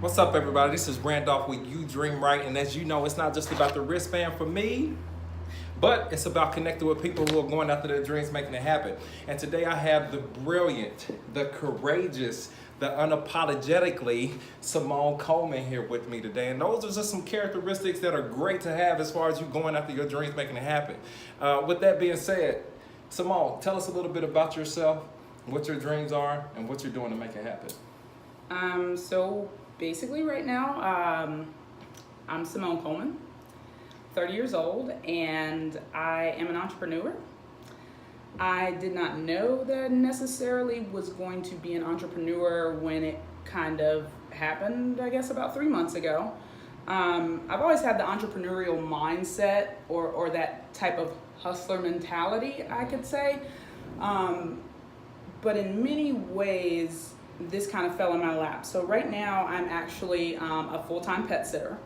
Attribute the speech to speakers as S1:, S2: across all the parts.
S1: What's up, everybody? This is Randolph with You Dream Right, and as you know, it's not just about the wristband for me, but it's about connecting with people who are going after their dreams, making it happen. And today I have the brilliant, the courageous, the unapologetically Simone Coleman here with me today. And those are just some characteristics that are great to have as far as you going after your dreams, making it happen. With that being said, Simone, tell us a little bit about yourself, what your dreams are, and what you're doing to make it happen.
S2: So basically right now, I'm Simone Coleman, 30 years old, and I am an entrepreneur. I did not know that I necessarily was going to be an entrepreneur when it kind of happened, I guess, about 3 months ago. I've always had the entrepreneurial mindset or that type of hustler mentality, I could say. But in many ways, this kind of fell in my lap. So right now I'm actually a full-time pet sitter,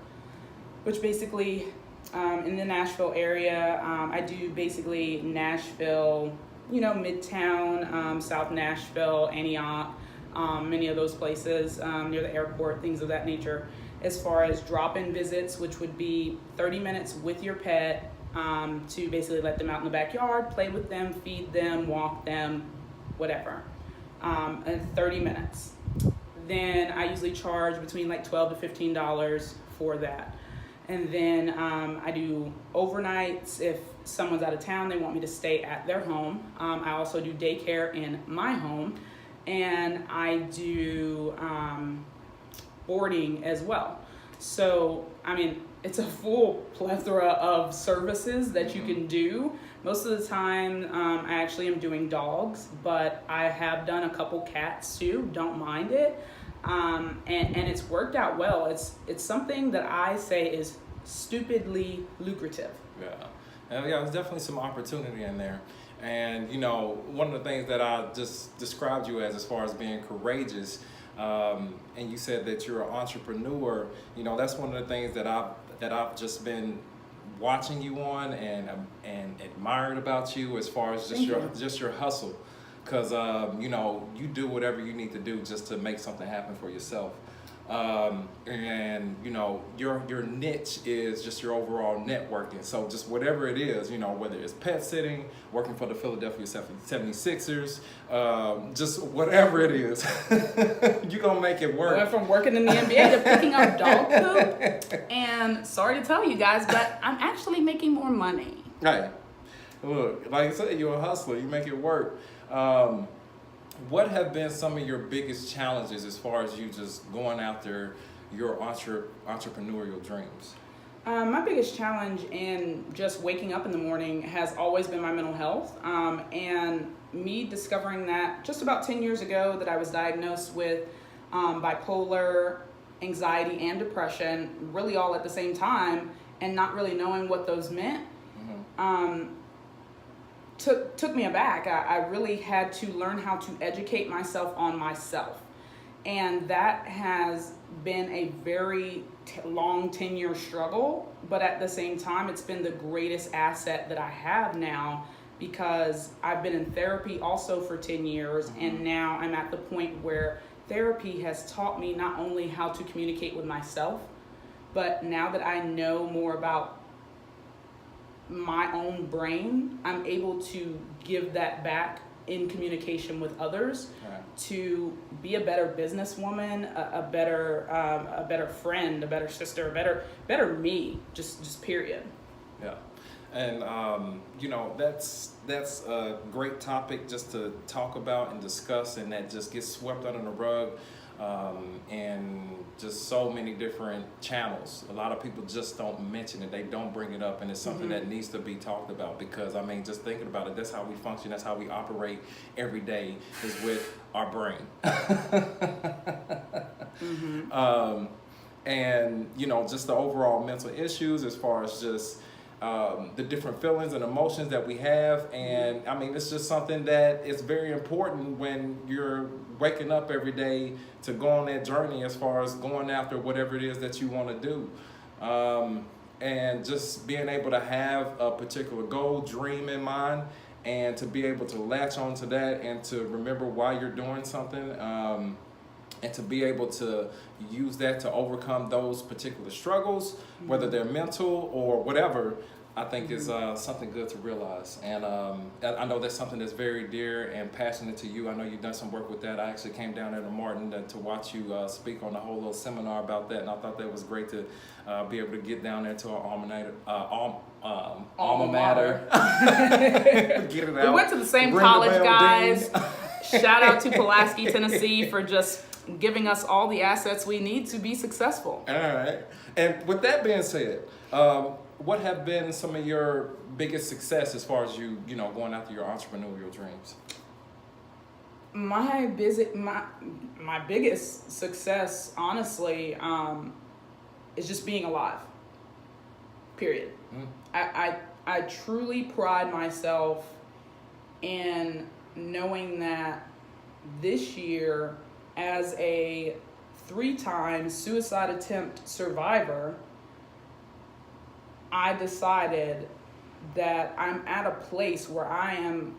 S2: which basically in the Nashville area, I do basically Nashville, Midtown, South Nashville, Antioch, many of those places near the airport, things of that nature. As far as drop-in visits, which would be 30 minutes with your pet to basically let them out in the backyard, play with them, feed them, walk them, whatever. 30 minutes. Then I usually charge between like $12 to $15 for that. And then I do overnights. If someone's out of town, they want me to stay at their home. I also do daycare in my home, and I do boarding as well. So, it's a full plethora of services that you can do. Most of the time, I actually am doing dogs, but I have done a couple cats too, don't mind it. And it's worked out well. It's something that I say is stupidly lucrative.
S1: Yeah, there's definitely some opportunity in there. And, one of the things that I just described you as far as being courageous, and you said that you're an entrepreneur, that's one of the things that I've just been watching you on and admired about you as far as just your hustle, because you do whatever you need to do just to make something happen for yourself, and your niche is just your overall networking. So just whatever it is, whether it's pet sitting, working for the Philadelphia 76ers, just whatever it is, you're gonna make it work.
S2: Went from working in the NBA to picking up dog poop, and sorry to tell you guys, but I'm actually making more money.
S1: Hey, look, like I said, you're a hustler. You make it work. What have been some of your biggest challenges as far as you just going after your entrepreneurial dreams?
S2: My biggest challenge in just waking up in the morning has always been my mental health, and me discovering that just about 10 years ago that I was diagnosed with bipolar, anxiety, and depression, really all at the same time, and not really knowing what those meant. Took me aback. I really had to learn how to educate myself on myself. And that has been a very long 10-year struggle, but at the same time, it's been the greatest asset that I have now, because I've been in therapy also for 10 years, and now I'm at the point where therapy has taught me not only how to communicate with myself, but now that I know more about my own brain, I'm able to give that back in communication with others, to be a better businesswoman, a better friend, a better sister, a better me, just period.
S1: Yeah, and that's a great topic just to talk about and discuss, and that just gets swept under the rug. And just so many different channels. A lot of people just don't mention it. They don't bring it up, and it's something that needs to be talked about, because just thinking about it, that's how we function. That's how we operate every day, is with our brain. And just the overall mental issues as far as just the different feelings and emotions that we have. And it's just something that is very important when you're waking up every day to go on that journey as far as going after whatever it is that you want to do. And just being able to have a particular goal, dream in mind, and to be able to latch onto that and to remember why you're doing something. and to be able to use that to overcome those particular struggles, whether they're mental or whatever, I think is something good to realize. And I know that's something that's very dear and passionate to you. I know you've done some work with that. I actually came down there to Martin to watch you speak on a whole little seminar about that, and I thought that was great to be able to get down there to our alma mater. Get it out.
S2: We went to the same
S1: Ring the
S2: college,
S1: bell,
S2: guys.
S1: ding.
S2: Shout out to Pulaski, Tennessee for just giving us all the assets we need to be successful.
S1: All right. And with that being said, what have been some of your biggest success as far as you going after your entrepreneurial dreams?
S2: My biggest success, honestly, is just being alive. Period. I truly pride myself in knowing that this year, as a 3-time suicide attempt survivor, I decided that I'm at a place where I am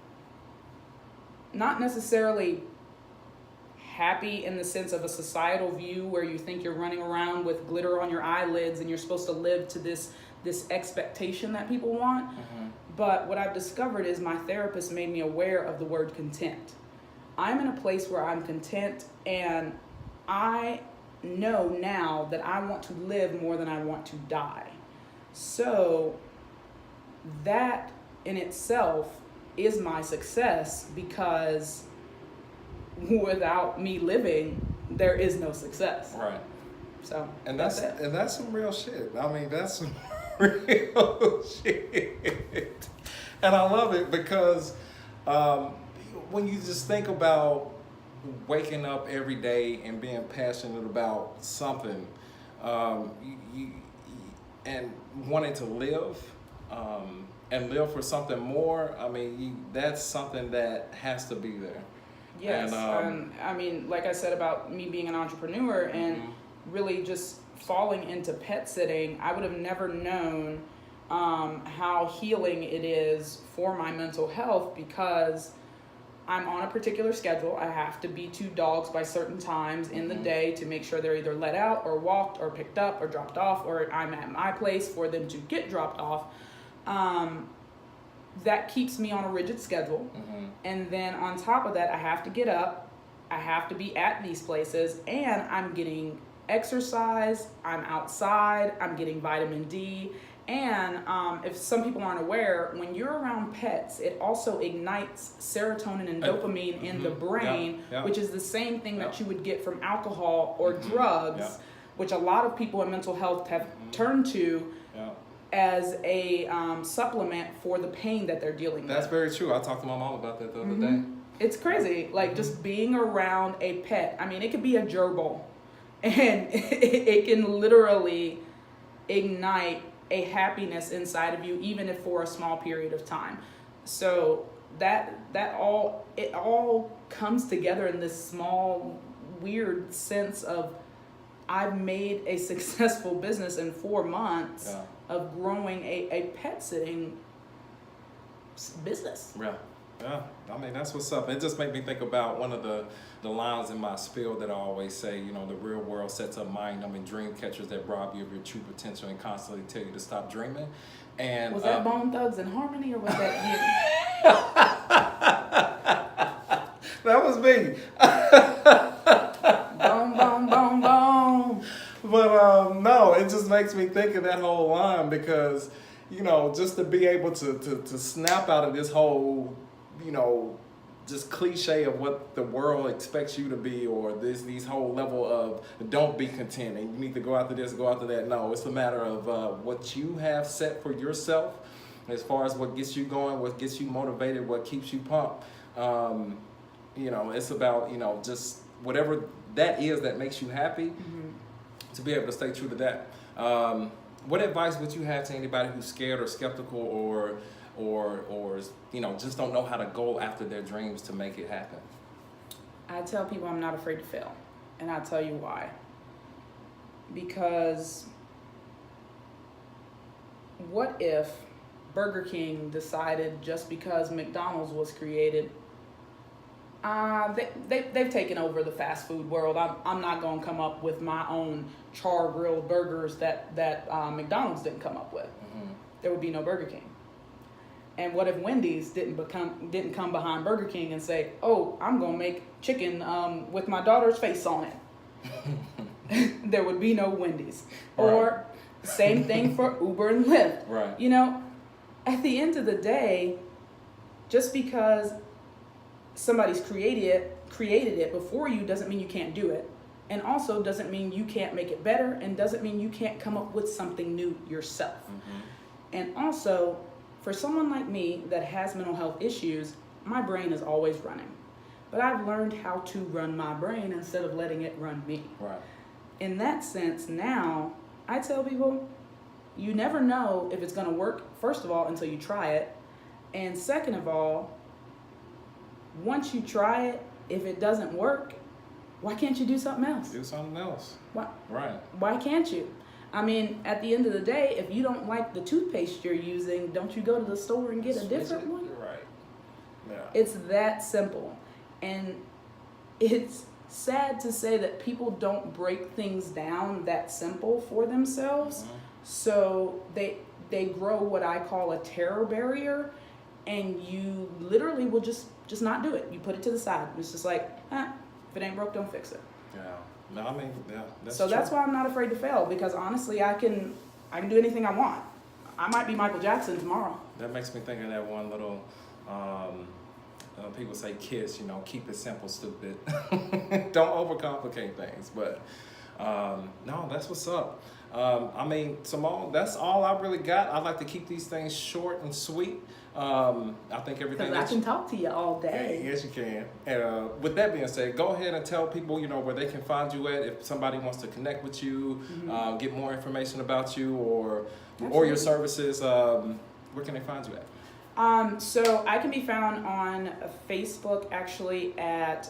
S2: not necessarily happy in the sense of a societal view where you think you're running around with glitter on your eyelids and you're supposed to live to this expectation that people want. But what I've discovered is my therapist made me aware of the word content. I'm in a place where I'm content, and I know now that I want to live more than I want to die. So that in itself is my success, because without me living, there is no success.
S1: Right.
S2: So
S1: and that's some real shit. I mean, that's some real shit. And I love it because when you just think about waking up every day and being passionate about something, and wanting to live, and live for something more, I mean, that's something that has to be there.
S2: Yes,
S1: and,
S2: I mean, like I said about me being an entrepreneur and really just falling into pet sitting, I would have never known how healing it is for my mental health, because I'm on a particular schedule. I have to be 2 dogs by certain times in the day to make sure they're either let out or walked or picked up or dropped off, or I'm at my place for them to get dropped off. That keeps me on a rigid schedule. And then on top of that, I have to get up, I have to be at these places, and I'm getting exercise, I'm outside, I'm getting vitamin D. And if some people aren't aware, when you're around pets, it also ignites serotonin and dopamine in the brain, which is the same thing that you would get from alcohol or drugs, which a lot of people in mental health have turned to as a supplement for the pain that they're dealing with.
S1: That's very true. I talked to my mom about that the other day.
S2: It's crazy. Like just being around a pet. I mean, it could be a gerbil, and it can literally ignite a happiness inside of you, even if for a small period of time. So that all comes together in this small, weird sense of I've made a successful business in 4 months of growing a pet sitting business.
S1: Yeah, I mean, that's what's up. It just made me think about one of the lines in my spiel that I always say, the real world sets up mind-numbing dream catchers that rob you of your true potential and constantly tell you to stop dreaming. And
S2: was that Bone Thugs and Harmony, or was that you?
S1: That was me.
S2: Boom, boom, boom, boom.
S1: But no, it just makes me think of that whole line, because just to be able to snap out of this whole just cliche of what the world expects you to be, or these whole level of don't be content and you need to go after this, go after that. No, it's a matter of what you have set for yourself as far as what gets you going, what gets you motivated, what keeps you pumped. It's about just whatever that is that makes you happy, to be able to stay true to that. What advice would you have to anybody who's scared or skeptical or just don't know how to go after their dreams to make it happen?
S2: I tell people I'm not afraid to fail, and I'll tell you why. Because what if Burger King decided just because McDonald's was created They've taken over the fast food world. I'm not going to come up with my own char grilled burgers that McDonald's didn't come up with.
S1: Mm-hmm. There
S2: would be no Burger King. And what if Wendy's didn't come behind Burger King and say, "Oh, I'm going to make chicken with my daughter's face on it"? There would be no Wendy's. Right. Or same thing for Uber and Lyft.
S1: Right.
S2: You know, at the end of the day, just because somebody's created it before you doesn't mean you can't do it, and also doesn't mean you can't make it better, and doesn't mean you can't come up with something new yourself. Mm-hmm. And also, for someone like me that has mental health issues, my brain is always running, but I've learned how to run my brain instead of letting it run me.
S1: Right.
S2: In that sense, now I tell people, you never know if it's going to work, first of all, until you try it, and second of all, once you try it, if it doesn't work, why can't you do something else?
S1: Do something else.
S2: Why?
S1: Right.
S2: Why can't you? I mean, at the end of the day, if you don't like the toothpaste you're using, don't you go to the store and get a different one?
S1: You're right. Yeah.
S2: It's that simple. And it's sad to say that people don't break things down that simple for themselves. Mm-hmm. So they grow what I call a terror barrier, and you literally will just not do it. You put it to the side. It's just like, if it ain't broke, don't fix it.
S1: Yeah. No, I mean, yeah, that's
S2: so
S1: true.
S2: That's why I'm not afraid to fail, because honestly, I can do anything I want. I might be Michael Jackson tomorrow.
S1: That makes me think of that one little, people say KISS, keep it simple, stupid. Don't overcomplicate things. But no, that's what's up. I mean, Simone, that's all I really got. I like to keep these things short and sweet. I think everything.
S2: Because I can talk to you all day.
S1: Yes, you can. And with that being said, go ahead and tell people, where they can find you at. If somebody wants to connect with you, mm-hmm. Get more information about you or your services, where can they find you at?
S2: So I can be found on Facebook, actually, at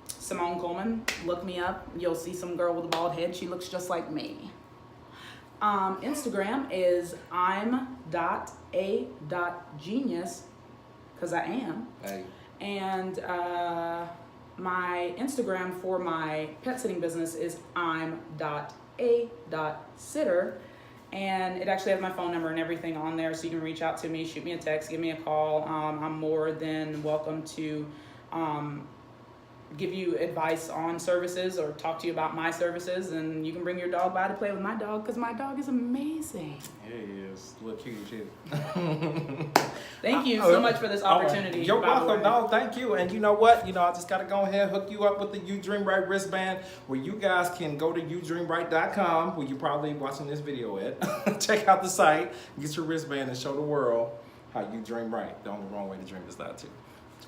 S2: Simone Coleman. Look me up. You'll see some girl with a bald head. She looks just like me. Instagram is I'm.a.genius, because I am.
S1: Hey.
S2: And my Instagram for my pet sitting business is I'm.a.sitter. And it actually has my phone number and everything on there, so you can reach out to me, shoot me a text, give me a call. I'm more than welcome to give you advice on services or talk to you about my services, and you can bring your dog by to play with my dog, because my dog is amazing.
S1: Yeah, he is. Look cute, too.
S2: Thank you so much for this opportunity.
S1: You're welcome. No, thank you. And you know what? I just got to go ahead and hook you up with the You Dream Right wristband, where you guys can go to UDREAMWRIGHT.com, where you're probably watching this video at. Check out the site, get your wristband, and show the world how you dream right. The only wrong way to dream is not to.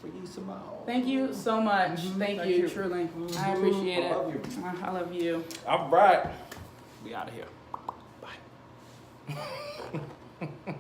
S1: For you, Simone.
S2: Thank you so much. Mm-hmm. Thank you, truly. Mm-hmm. I appreciate it.
S1: I love you.
S2: I love you.
S1: All right. We out of here. Bye.